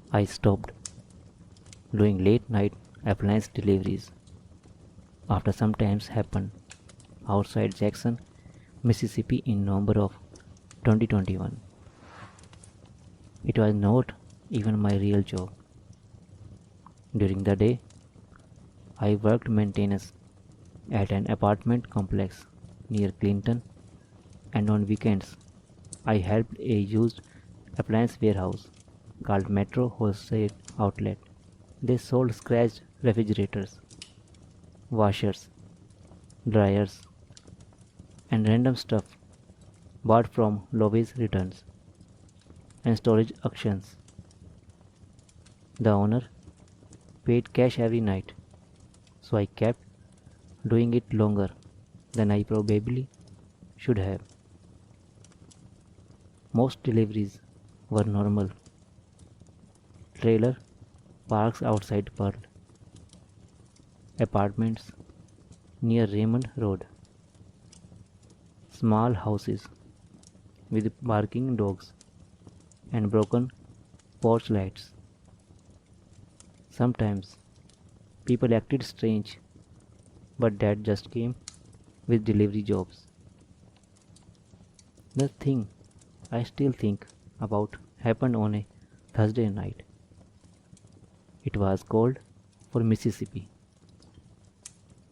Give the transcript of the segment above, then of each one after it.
I stopped doing late night appliance deliveries after sometimes happened outside Jackson, Mississippi in November of 2021. It was not even my real job. During the day, I worked maintenance at an apartment complex near Clinton, and on weekends, I helped a used appliance warehouse called Metro Wholesale Outlet. They sold scratched refrigerators, washers, dryers, and random stuff bought from lobbies returns and storage auctions. The owner paid cash every night, so I kept doing it longer than I probably should have. Most deliveries were normal trailer parks outside Pearl, apartments near Raymond Road, small houses with barking dogs and broken porch lights. Sometimes people acted strange, but that just came with delivery jobs. The thing I still think about happened on a Thursday night. It was cold for Mississippi,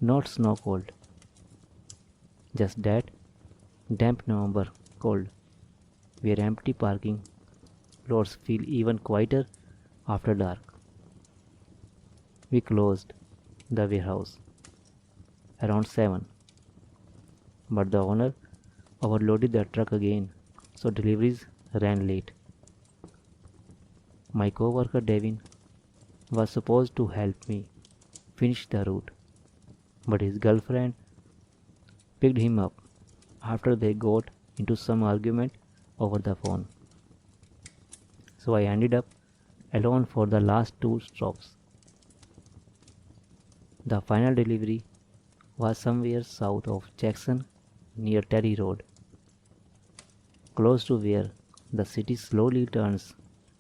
not snow cold, just that damp November cold where empty parking lots feel even quieter after dark. We closed the warehouse around 7, but the owner overloaded the truck again, so deliveries ran late. My coworker Devin was supposed to help me finish the route, but his girlfriend picked him up after they got into some argument over the phone. So I ended up alone for the last two stops. The final delivery was somewhere south of Jackson near Terry Road, close to where the city slowly turns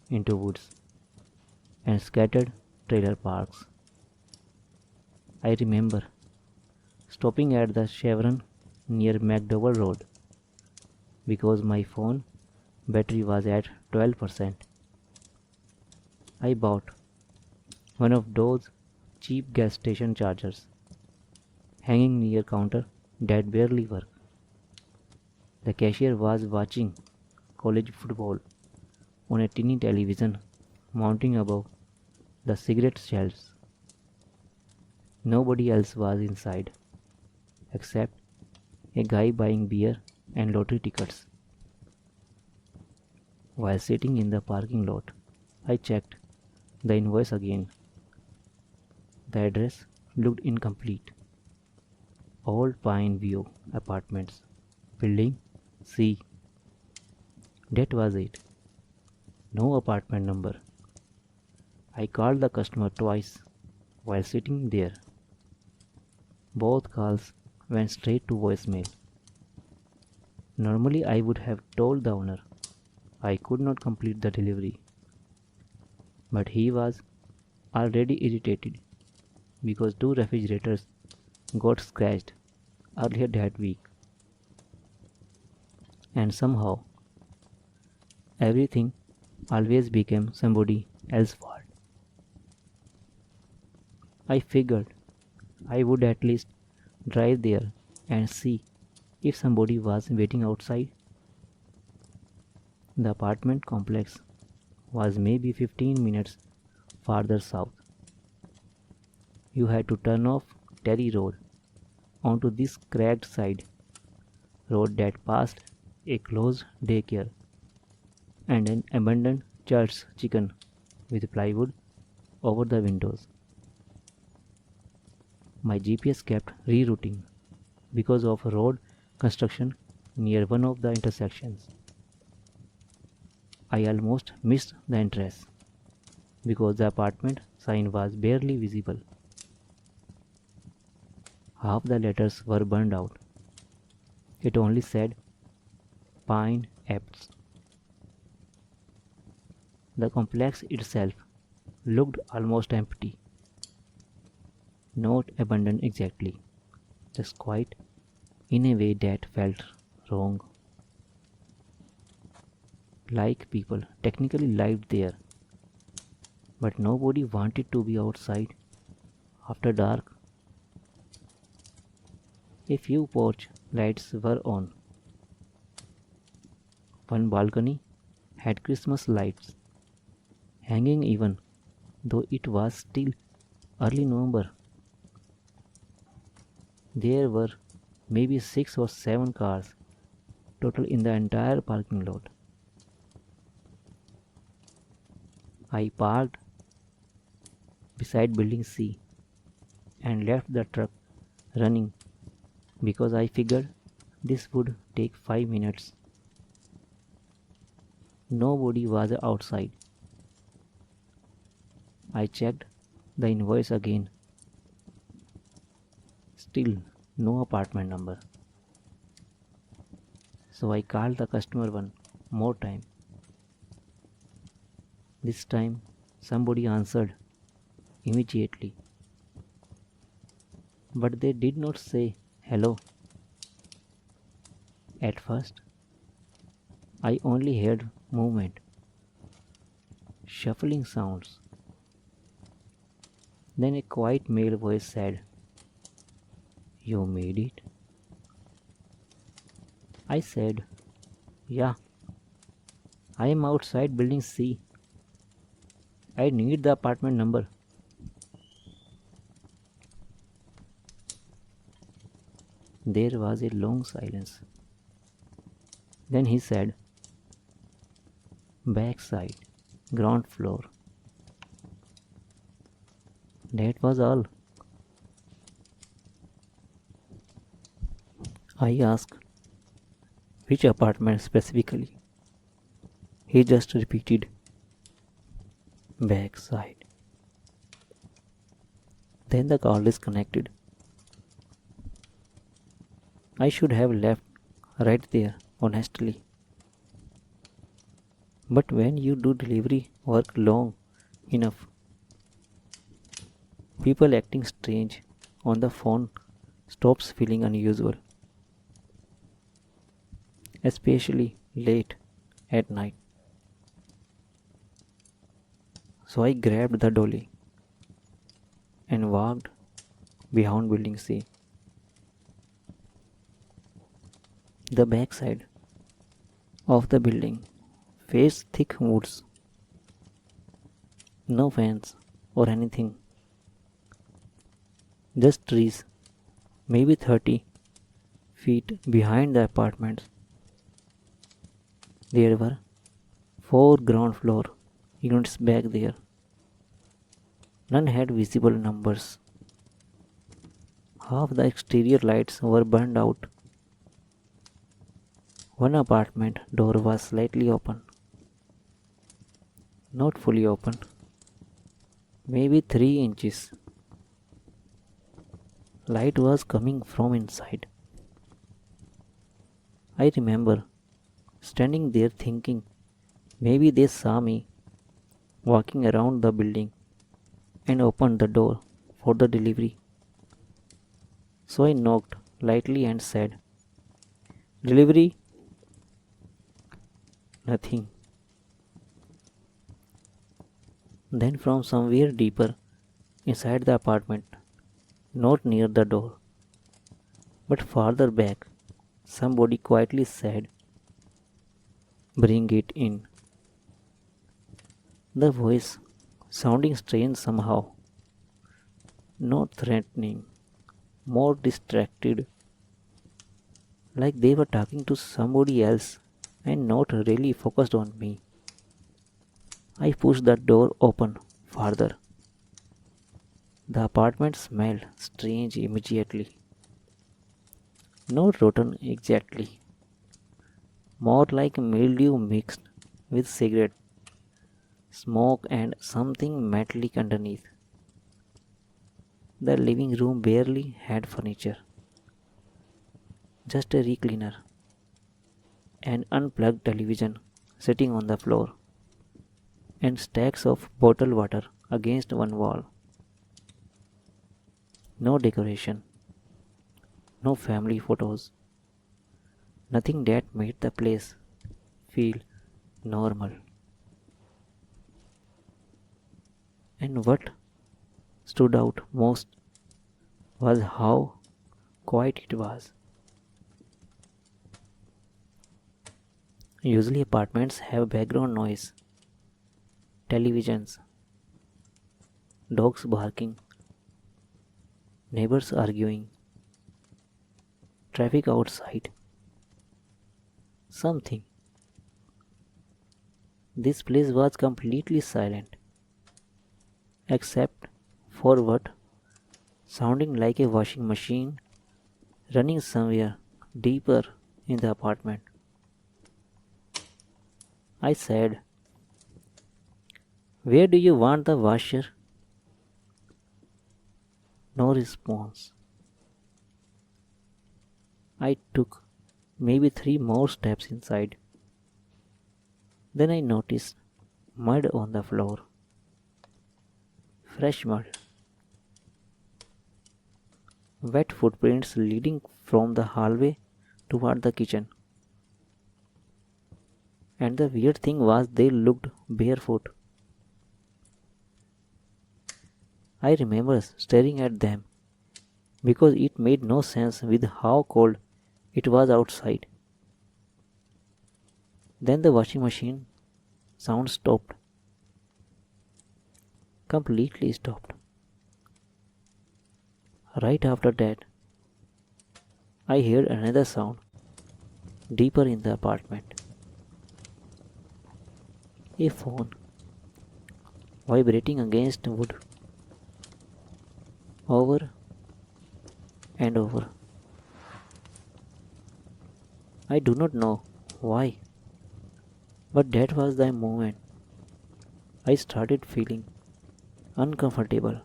into woods and scattered trailer parks. I remember stopping at the Chevron near McDowell Road because my phone battery was at 12%. I bought one of those cheap gas station chargers hanging near counter that barely work. The cashier was watching college football on a tiny television mounting above the cigarette shelves. Nobody else was inside except a guy buying beer and lottery tickets. While sitting in the parking lot, I checked the invoice again. The address looked incomplete. Old Pine View Apartments, Building C. That was it. No apartment number. I called the customer twice while sitting there. Both calls went straight to voicemail. Normally, I would have told the owner I could not complete the delivery, but he was already irritated because two refrigerators got scratched earlier that week, and somehow everything always became somebody else's fault. I figured I would at least drive there and see if somebody was waiting outside. The apartment complex was maybe 15 minutes farther south. You had to turn off Terry Road onto this cracked side road that passed a closed daycare and an abandoned church chicken with plywood over the windows. My GPS kept rerouting because of road construction near one of the intersections. I almost missed the entrance because the apartment sign was barely visible. Half the letters were burned out. It only said Pine Apps. The complex itself looked almost empty, not abandoned exactly, just quiet in a way that felt wrong, like people technically lived there, but nobody wanted to be outside after dark. A few porch lights were on. One balcony had Christmas lights hanging even though it was still early November. There were maybe 6 or 7 cars total in the entire parking lot. I parked beside building C and left the truck running because I figured this would take 5 minutes. Nobody was outside. I checked the invoice again. Still no apartment number. So I called the customer one more time. This time somebody answered immediately. But they did not say hello. At first, I only heard movement, shuffling sounds. Then a quiet male voice said, "You made it?" I said, "Yeah, I am outside building C. I need the apartment number." There was a long silence. Then he said, "Backside, ground floor." That was all. I asked, "Which apartment specifically?" He just repeated, "Backside." Then the call disconnected. I should have left right there, honestly. But when you do delivery work long enough, people acting strange on the phone stops feeling unusual, especially late at night. So I grabbed the dolly and walked behind building C. The backside of the building faced thick woods, no fence or anything, just trees, maybe 30 feet behind the apartments. There were 4 ground floor units back there. None had visible numbers. Half the exterior lights were burned out. One apartment door was slightly open. Not fully open. Maybe 3 inches. Light was coming from inside. I remember standing there thinking maybe they saw me walking around the building and opened the door for the delivery. So I knocked lightly and said, "Delivery?" Nothing. Then from somewhere deeper inside the apartment, not near the door, but farther back, somebody quietly said, "Bring it in." The voice sounding strange somehow, not threatening, more distracted, like they were talking to somebody else and not really focused on me. I pushed the door open farther. The apartment smelled strange immediately. Not rotten exactly, more like mildew mixed with cigarette smoke and something metallic underneath. The living room barely had furniture, just a recliner, an unplugged television sitting on the floor. and stacks of bottled water against one wall. No decoration, no family photos, nothing that made the place feel normal. And what stood out most was how quiet it was. Usually, apartments have background noise, televisions, dogs barking, neighbors arguing, traffic outside, something. This place was completely silent, except for what sounding like a washing machine running somewhere deeper in the apartment. I said, "Where do you want the washer?" No response. I took maybe three more steps inside. Then I noticed mud on the floor. Fresh mud. Wet footprints leading from the hallway toward the kitchen. And the weird thing was they looked barefoot. I remember staring at them because it made no sense with how cold it was outside. Then the washing machine sound stopped, completely stopped. Right after that, I heard another sound deeper in the apartment. A phone vibrating against wood over and over. I do not know why, but that was the moment I started feeling uncomfortable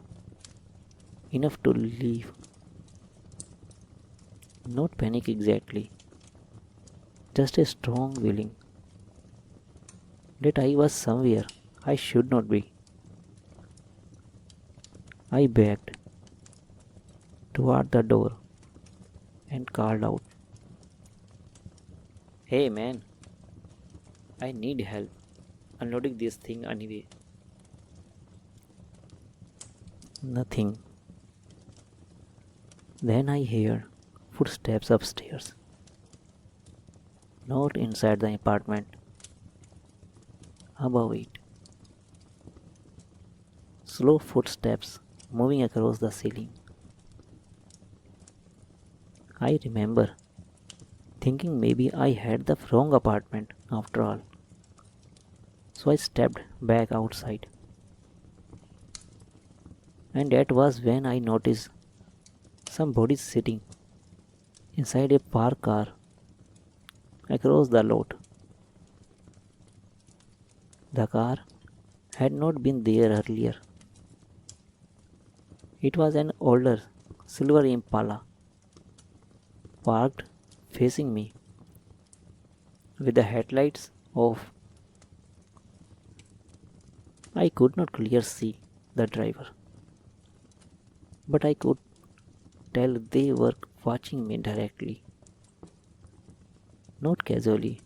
enough to leave. Not panic exactly, just a strong feeling that I was somewhere I should not be. I backed toward the door and called out, "Hey man, I need help unloading this thing anyway." Nothing. Then I heard footsteps upstairs, not inside the apartment, above it. Slow footsteps moving across the ceiling. I remember thinking maybe I had the wrong apartment after all. So I stepped back outside. And that was when I noticed somebody sitting inside a parked car across the lot. The car had not been there earlier. It was an older silver Impala parked facing me with the headlights off. I could not clearly see the driver, but I could tell they were watching me directly, not casually,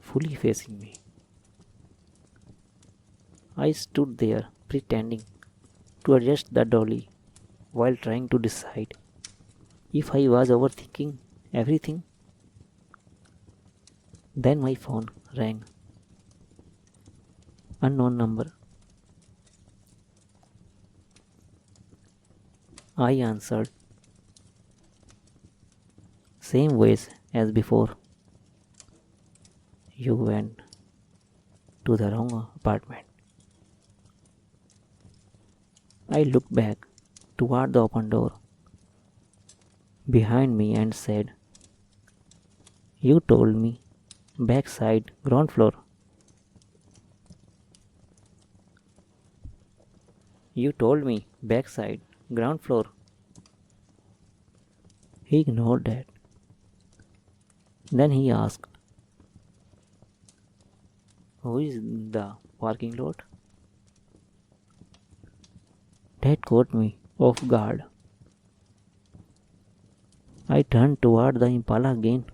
fully facing me. I stood there pretending to adjust the dolly while trying to decide if I was overthinking everything. Then my phone rang. Unknown number. I answered. Same voice as before. "You went to the wrong apartment." I looked back toward the open door behind me and said, "You told me backside ground floor." "You told me backside ground floor." He ignored that. Then he asked, Who is in the parking lot? That caught me off guard. I turned toward the Impala again.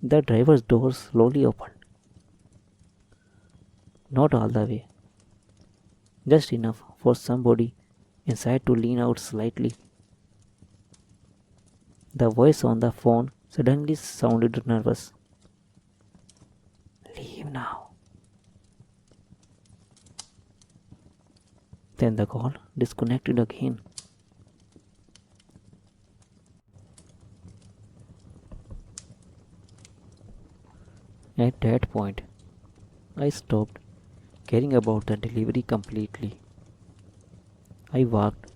The driver's door slowly opened. Not all the way, just enough for somebody inside to lean out slightly. The voice on the phone suddenly sounded nervous. Leave now. Then the call disconnected again. At that point, I stopped caring about the delivery completely. I walked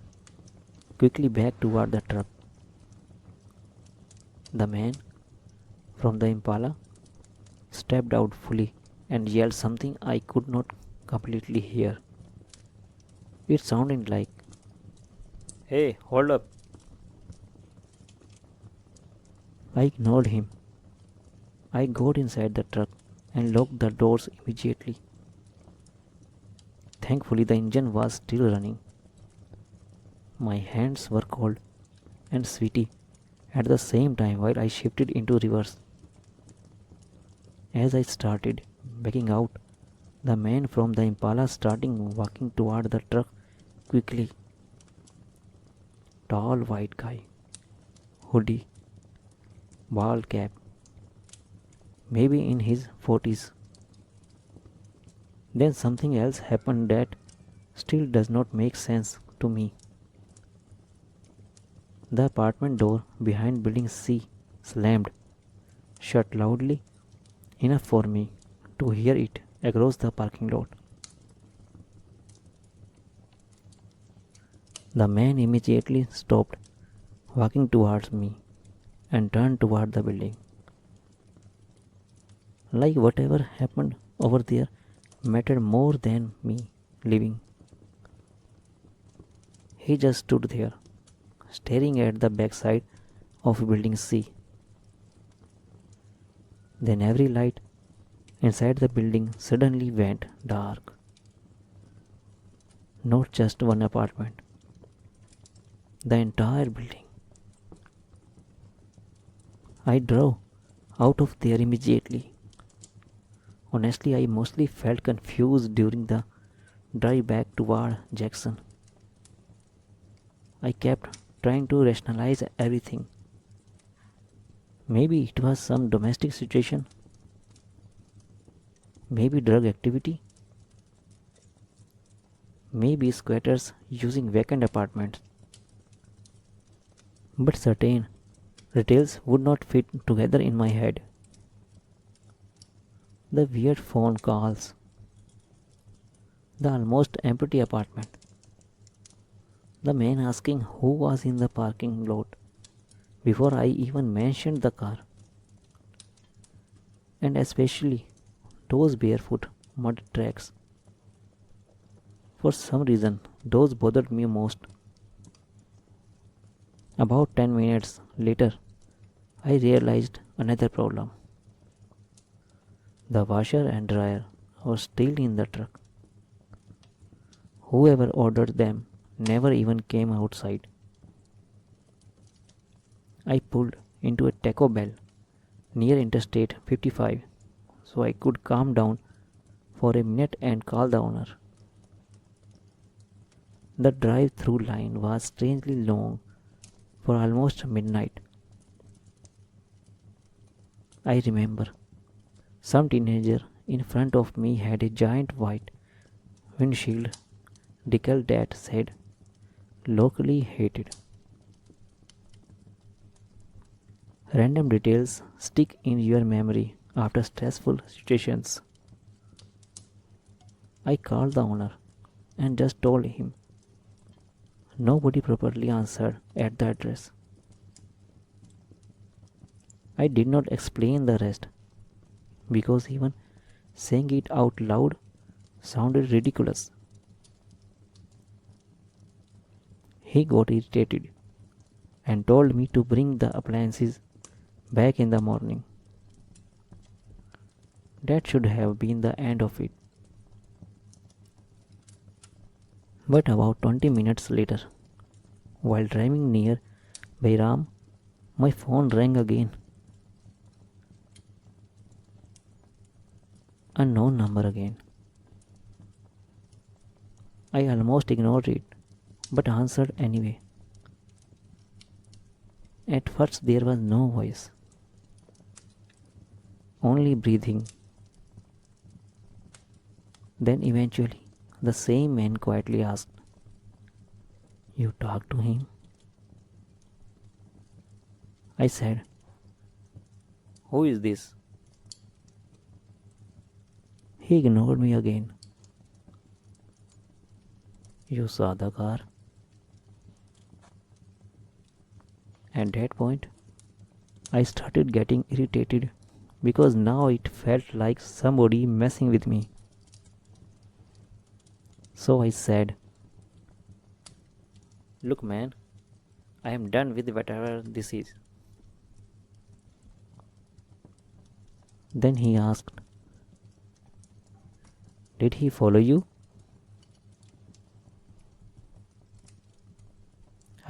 quickly back toward the truck. The man from the Impala stepped out fully and yelled something I could not completely hear. It sounded like, "Hey, hold up." I ignored him. I got inside the truck and locked the doors immediately. Thankfully, the engine was still running. My hands were cold and sweaty at the same time while I shifted into reverse. As I started backing out, the man from the Impala started walking toward the truck quickly. Tall white guy, hoodie, bald cap, maybe in his 40s. Then something else happened that still does not make sense to me. The apartment door behind building C slammed shut loudly enough for me to hear it across the parking lot. The man immediately stopped walking towards me and turned toward the building. Like whatever happened over there mattered more than me leaving. He just stood there, staring at the backside of building C. Then every light inside the building suddenly went dark. Not just one apartment, the entire building. I drove out of there immediately. Honestly, I mostly felt confused during the drive back toward Jackson. I kept trying to rationalize everything. Maybe it was some domestic situation, maybe drug activity, maybe squatters using vacant apartments. But certain details would not fit together in my head. The weird phone calls, the almost empty apartment, the man asking who was in the parking lot before I even mentioned the car, and especially those barefoot mud tracks. For some reason, those bothered me most. About 10 minutes later, I realized another problem. The washer and dryer were still in the truck. Whoever ordered them never even came outside. I pulled into a Taco Bell near Interstate 55 so I could calm down for a minute and call the owner. The drive through line was strangely long for almost midnight. I remember some teenager in front of me had a giant white windshield decal that said locally hated. Random details stick in your memory after stressful situations. I called the owner and just told him nobody properly answered at the address. I did not explain the rest because even saying it out loud sounded ridiculous. He got irritated and told me to bring the appliances back in the morning. That should have been the end of it. But about 20 minutes later, while driving near Bairam, my phone rang again. Unknown number again. I almost ignored it, but answered anyway. At first, there was no voice, only breathing. Then, eventually, the same man quietly asked, "You talked to him?" I said, "Who is this?" He ignored me again. "You saw the car?" At that point, I started getting irritated because now it felt like somebody messing with me. So I said, "Look, man, I am done with whatever this is." Then he asked, "Did he follow you?"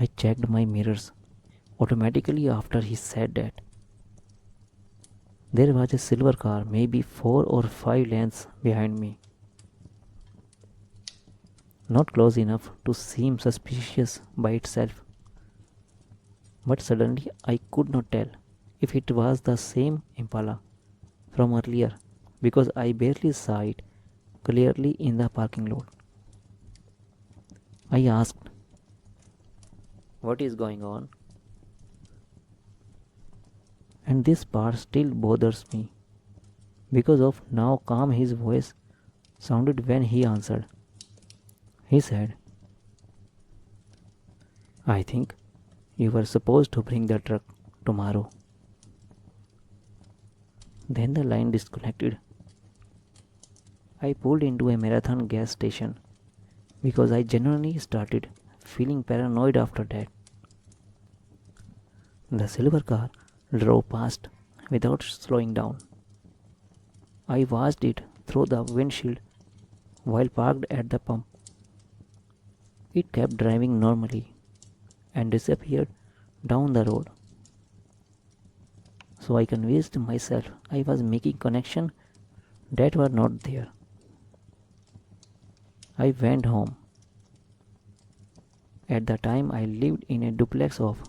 I checked my mirrors automatically after he said that. There was a silver car, maybe 4 or 5 lanes behind me, not close enough to seem suspicious by itself. But suddenly I could not tell if it was the same Impala from earlier because I barely saw it clearly in the parking lot. I asked, "What is going on?" And this part still bothers me because of how calm his voice sounded when he answered. He said, "I think you were supposed to bring the truck tomorrow." Then the line disconnected. I pulled into a marathon gas station because I genuinely started feeling paranoid after that. The silver car drove past without slowing down. I watched it through the windshield while parked at the pump. It kept driving normally and disappeared down the road. So I convinced myself I was making connections that were not there. I went home. At the time I lived in a duplex off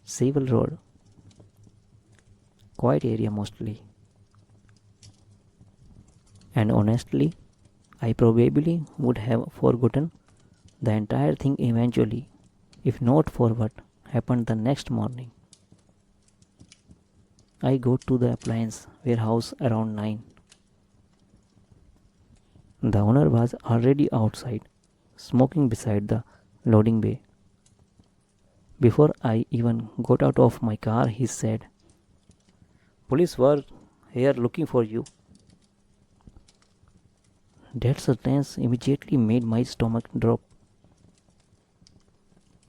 Seville Road, quiet area mostly. And honestly, I probably would have forgotten the entire thing eventually, if not for what happened the next morning. I got to the appliance warehouse around 9. The owner was already outside, smoking beside the loading bay. Before I even got out of my car, he said, "Police were here looking for you." That sentence immediately made my stomach drop.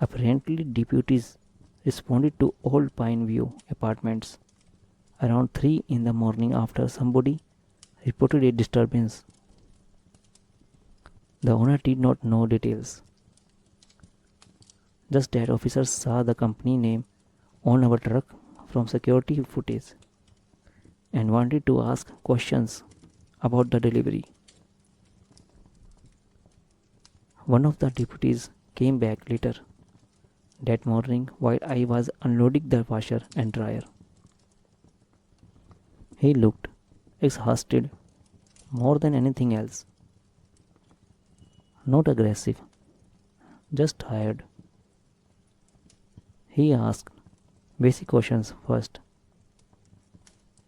Apparently, deputies responded to Old Pine View apartments around 3 in the morning after somebody reported a disturbance. The owner did not know details, just that officers saw the company name on our truck from security footage and wanted to ask questions about the delivery. One of the deputies came back later that morning while I was unloading the washer and dryer. He looked exhausted more than anything else. Not aggressive, just tired. He asked basic questions first: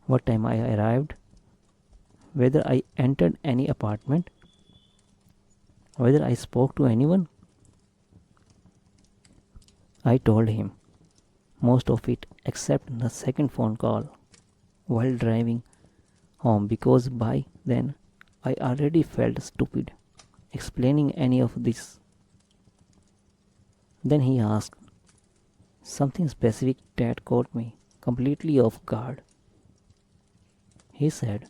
what time I arrived, whether I entered any apartment, whether I spoke to anyone. I told him most of it except the second phone call while driving home because by then I already felt stupid explaining any of this. Then he asked something specific that caught me completely off guard. He said,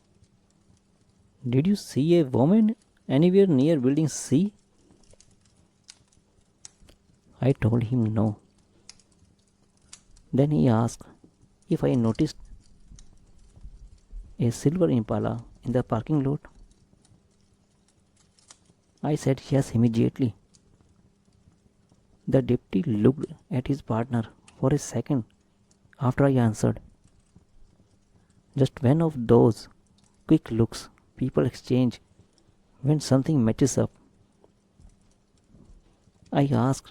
"Did you see a woman anywhere near building C?" I told him no. Then he asked if I noticed a silver impala in the parking lot. I said yes immediately. The deputy looked at his partner for a second after I answered. Just one of those quick looks people exchange when something matches up. I asked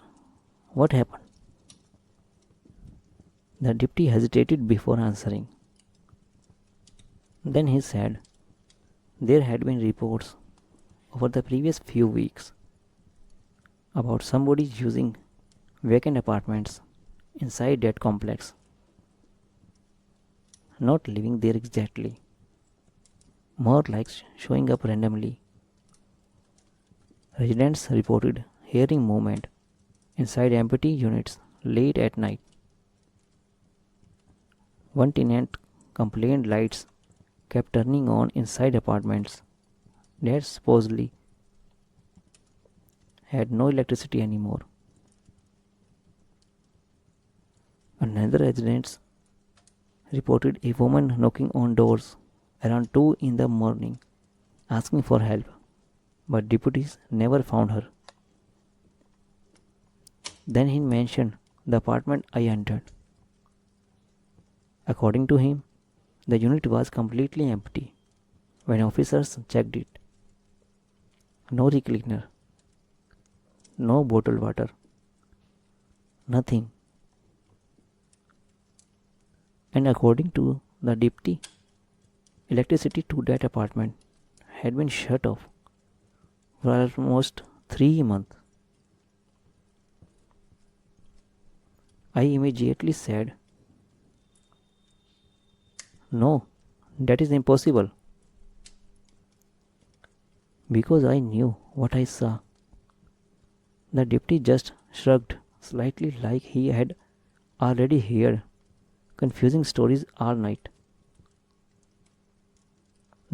what happened. The deputy hesitated before answering. Then he said there had been reports over the previous few weeks about somebody using vacant apartments inside that complex, not living there exactly, more like showing up randomly. Residents reported hearing movement inside empty units late at night. One tenant complained lights kept turning on inside apartments that supposedly had no electricity anymore. Another resident reported a woman knocking on doors around 2 in the morning asking for help, but deputies never found her. Then he mentioned the apartment I entered. According to him, the unit was completely empty when officers checked it. No recliner, no bottled water, nothing. And according to the deputy, electricity to that apartment had been shut off for almost 3 months. I immediately said, "No, that is impossible," because I knew what I saw. The deputy just shrugged slightly like he had already heard confusing stories all night.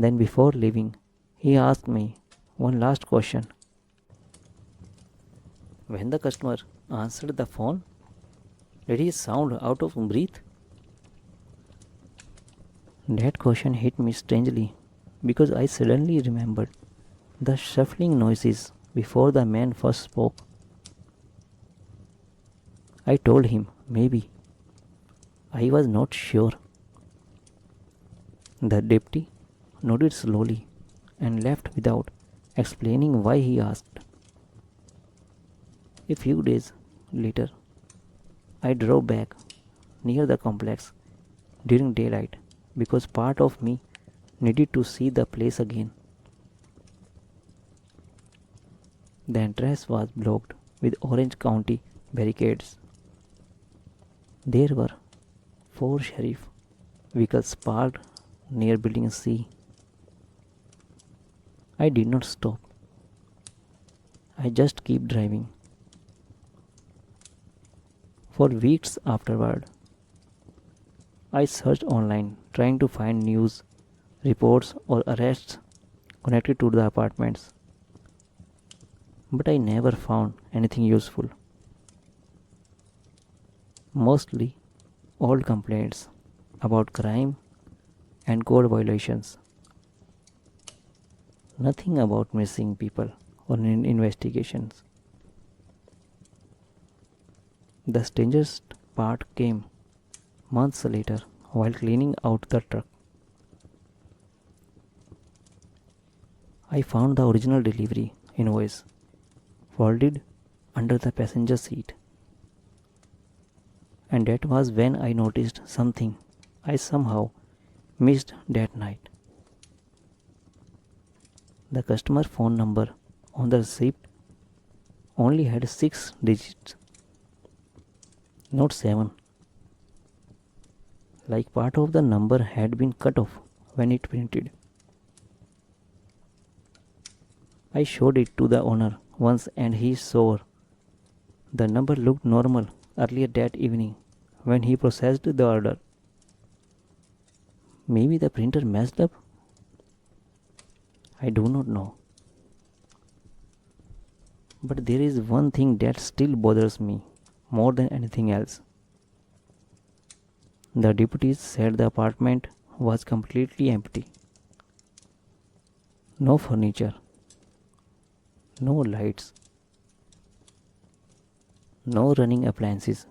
Then, before leaving, he asked me one last question. When the customer answered the phone, did he sound out of breath? That question hit me strangely because I suddenly remembered the shuffling noises before the man first spoke. I told him maybe. I was not sure. The deputy nodded slowly and left without explaining why he asked. A few days later, I drove back near the complex during daylight because part of me needed to see the place again. The entrance was blocked with Orange County barricades. There were 4 sheriff vehicles parked near Building C. I did not stop. I just kept driving. For weeks afterward, I searched online trying to find news, reports, or arrests connected to the apartments, but I never found anything useful. Mostly old complaints about crime and code violations. Nothing about missing people or investigations. The strangest part came months later while cleaning out the truck. I found the original delivery invoice folded under the passenger seat. And that was when I noticed something I somehow missed that night. The customer phone number on the receipt only had 6 digits, not 7. Like part of the number had been cut off when it printed. I showed it to the owner once and he swore the number looked normal earlier that evening when he processed the order. Maybe the printer messed up? I do not know. But there is one thing that still bothers me more than anything else. The deputies said the apartment was completely empty. No furniture, no lights, no running appliances.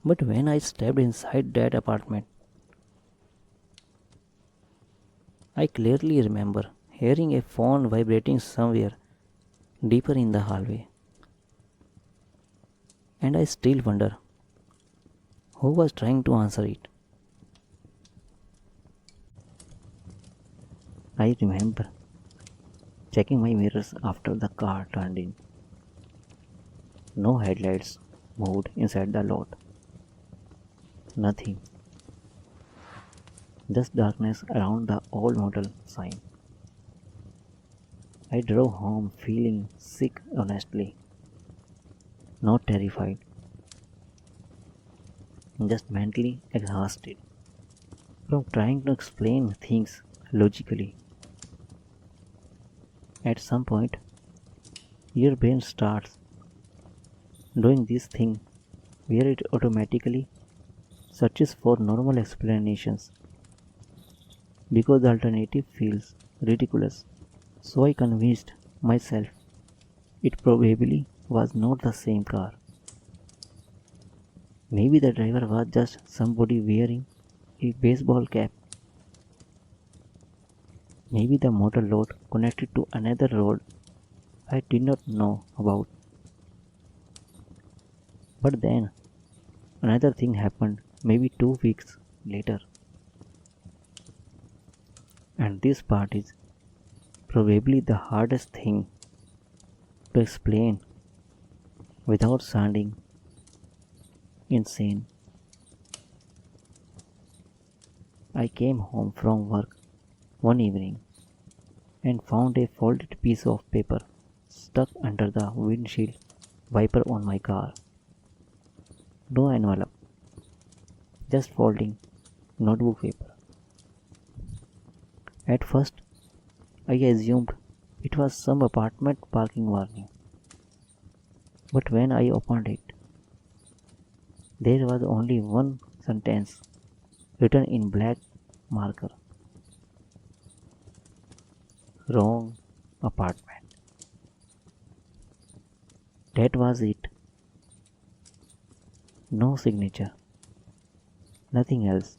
But when I stepped inside that apartment, I clearly remember hearing a phone vibrating somewhere deeper in the hallway. And I still wonder who was trying to answer it. I remember checking my mirrors after the car turned in. No headlights moved inside the lot. Nothing. Just darkness around the old model sign. I drove home feeling sick honestly, not terrified, just mentally exhausted from trying to explain things logically. At some point, your brain starts doing this thing where it automatically searches for normal explanations because the alternative feels ridiculous. So I convinced myself it probably was not the same car. Maybe the driver was just somebody wearing a baseball cap. Maybe the motor load connected to another road I did not know about. But then another thing happened maybe 2 weeks later. And this part is probably the hardest thing to explain without sounding insane. I came home from work one evening and found a folded piece of paper stuck under the windshield wiper on my car. No envelope, just folding notebook paper. At first, I assumed it was some apartment parking warning. But when I opened it, there was only one sentence written in black marker. Wrong apartment. That was it. No signature. Nothing else.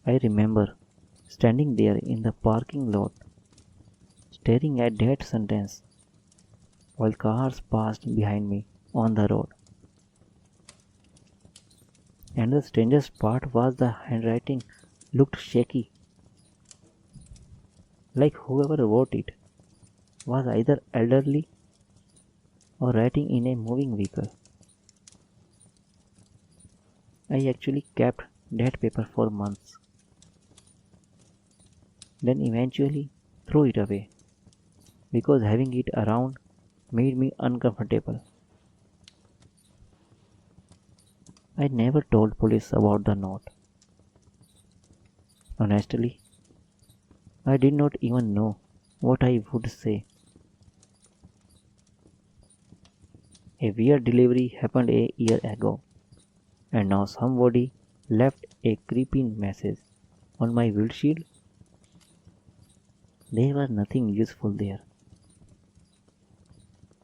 I remember standing there in the parking lot, staring at that sentence while cars passed behind me on the road. And the strangest part was the handwriting looked shaky, like whoever wrote it was either elderly or writing in a moving vehicle. I actually kept that paper for months, then eventually threw it away because having it around made me uncomfortable. I never told police about the note. Honestly, I did not even know what I would say. A weird delivery happened a year ago, and now somebody left a creepy message on my windshield. There was nothing useful there.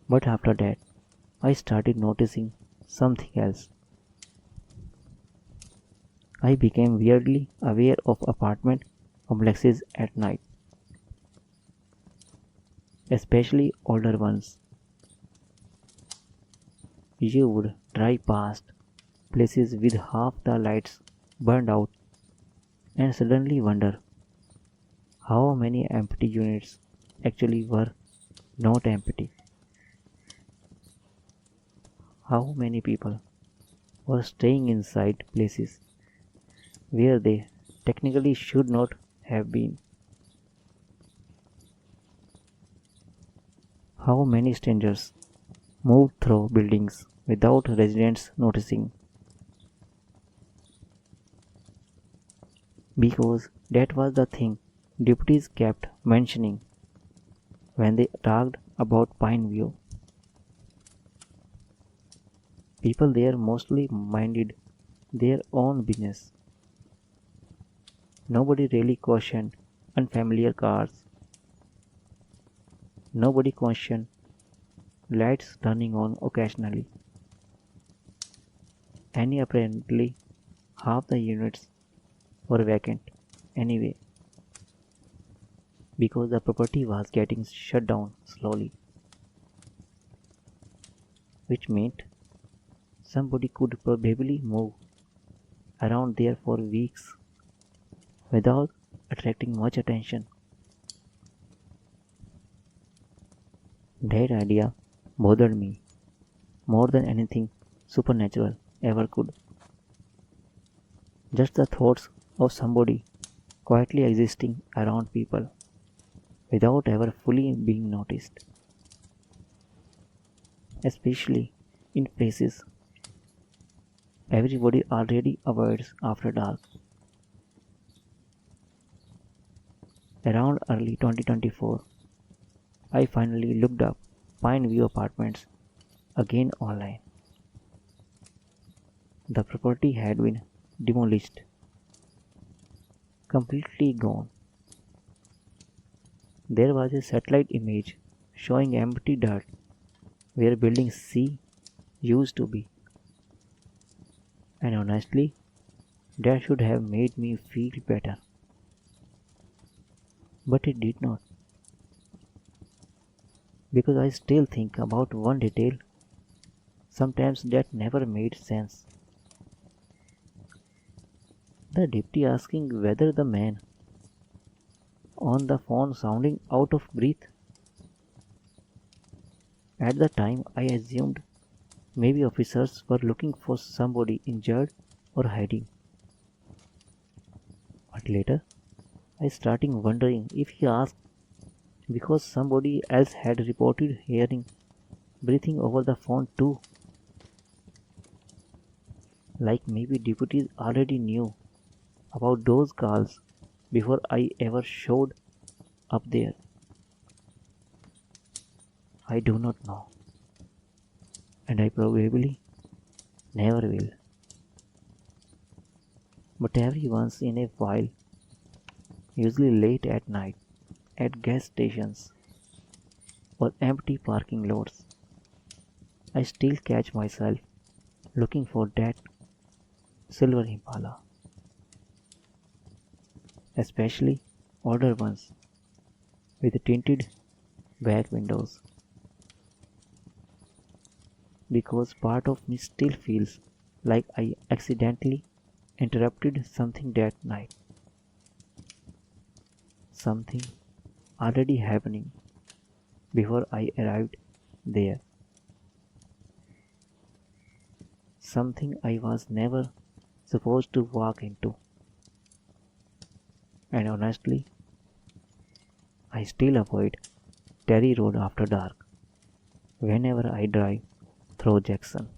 But after that, I started noticing something else. I became weirdly aware of apartment complexes at night, especially older ones. You would drive past places with half the lights burned out and suddenly wonder how many empty units actually were not empty. How many people were staying inside places where they technically should not have been. How many strangers moved through buildings without residents noticing. because that was the thing deputies kept mentioning when they talked about Pine View. People there mostly minded their own business. Nobody really questioned unfamiliar cars. Nobody questioned lights turning on occasionally. And apparently half the units were vacant anyway because the property was getting shut down slowly, which meant somebody could probably move around there for weeks without attracting much attention. That idea bothered me more than anything supernatural ever could. Just the thoughts of somebody quietly existing around people without ever fully being noticed, especially in places everybody already avoids after dark. Around early 2024, I finally looked up Pine View Apartments again online. The property had been demolished, completely gone. There was a satellite image showing empty dirt where building C used to be, and honestly, that should have made me feel better. But it did not, because I still think about one detail sometimes that never made sense. The deputy asking whether the man on the phone sounding out of breath. At the time, I assumed maybe officers were looking for somebody injured or hiding. But later, I started wondering if he asked because somebody else had reported hearing breathing over the phone too. Like maybe deputies already knew about those calls before I ever showed up there. I do not know, and I probably never will. But every once in a while, usually late at night, at gas stations or empty parking lots, I still catch myself looking for that silver Impala, especially older ones with tinted back windows, because part of me still feels like I accidentally interrupted something that night, something already happening before I arrived there, something I was never supposed to walk into. And honestly, I still avoid Terry Road after dark whenever I drive through Jackson.